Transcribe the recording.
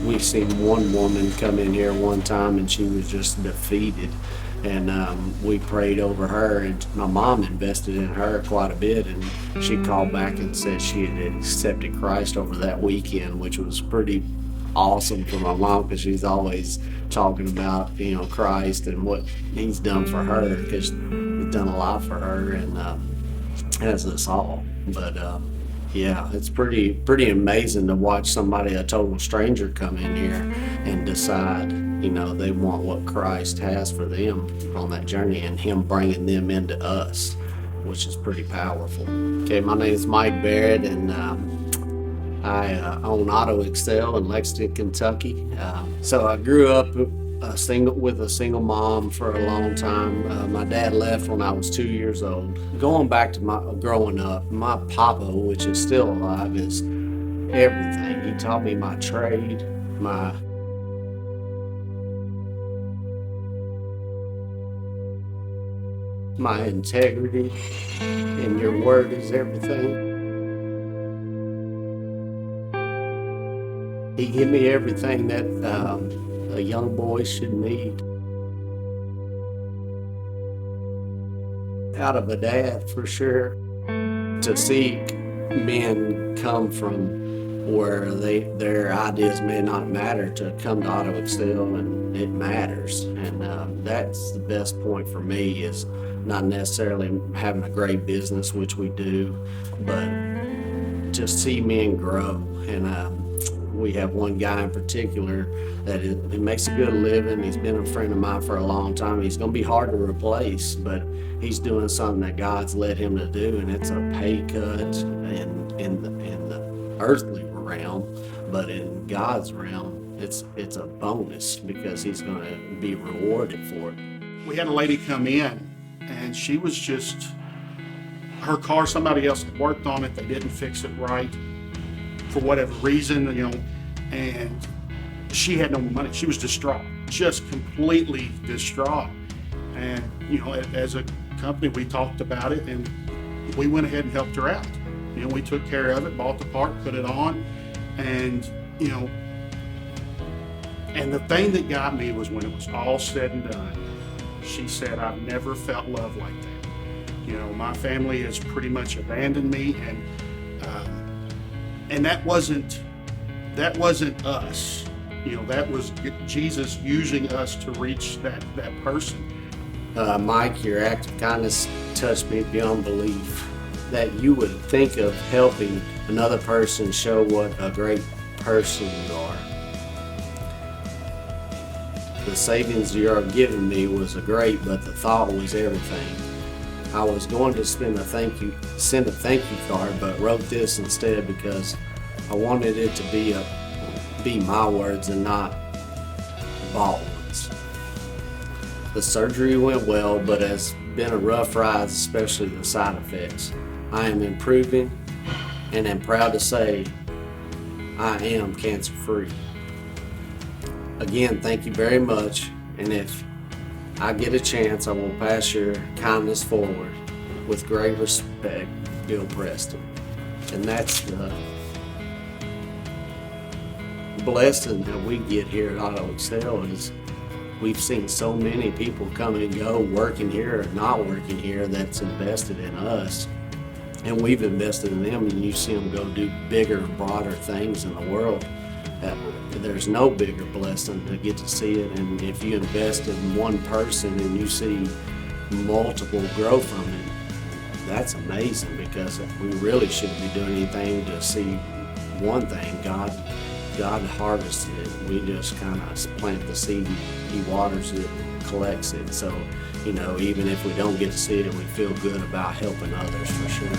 We've seen one woman come in here one time and she was just defeated. And we prayed over her, and my mom invested in her quite a bit. And she called back and said she had accepted Christ over that weekend, which was pretty awesome for my mom because she's always talking about Christ and what He's done for her, because He's done a lot for her and has us all. But yeah, it's pretty amazing to watch somebody, a total stranger, come in here and decide, they want what Christ has for them on that journey, and Him bringing them into us, which is pretty powerful. Okay, my name is Mike Barrett, and I own Auto Excel in Lexington, Kentucky. So I grew up with a single mom for a long time. My dad left when I was 2 years old. Going back to my growing up, my papa, which is still alive, is everything. He taught me my trade, my integrity, and your word is everything. He gave me everything that a young boy should need out of a dad, for sure. To see men come from where their ideas may not matter to come to Auto Excel, and it matters. And that's the best point for me, is not necessarily having a great business, which we do, but just see men grow. And we have one guy in particular that he makes a good living. He's been a friend of mine for a long time. He's going to be hard to replace, but he's doing something that God's led him to do, and it's a pay cut in the earthly realm, but in God's realm, it's a bonus because he's going to be rewarded for it. We had a lady come in, and she was just, her car, somebody else had worked on it, they didn't fix it right for whatever reason, and she had no money. She was distraught, just completely distraught. And, as a company, we talked about it, and we went ahead and helped her out. We took care of it, bought the part, put it on, and, and the thing that got me was when it was all said and done, she said, "I've never felt love like that. My family has pretty much abandoned me, and that wasn't us. That was Jesus using us to reach that person." Mike, your act of kindness touched me beyond belief. That you would think of helping another person show what a great person you are. The savings you are giving me was great, but the thought was everything. I was going to send a thank you card, but wrote this instead because I wanted it to be my words and not Baldwin's. The surgery went well, but has been a rough ride, especially the side effects. I am improving, and am proud to say I am cancer-free. Again, thank you very much, and if I get a chance, I will pass your kindness forward. With great respect, Bill Preston. And that's the blessing that we get here at Auto Excel, is we've seen so many people come and go, working here or not working here, that's invested in us. And we've invested in them, and you see them go do bigger, broader things in the world. There's no bigger blessing to get to see it. And if you invest in one person and you see multiple grow from it, that's amazing, because we really shouldn't be doing anything to see one thing. God harvests it. We just kind of plant the seed, He waters it, collects it. So, even if we don't get to see it, we feel good about helping others, for sure.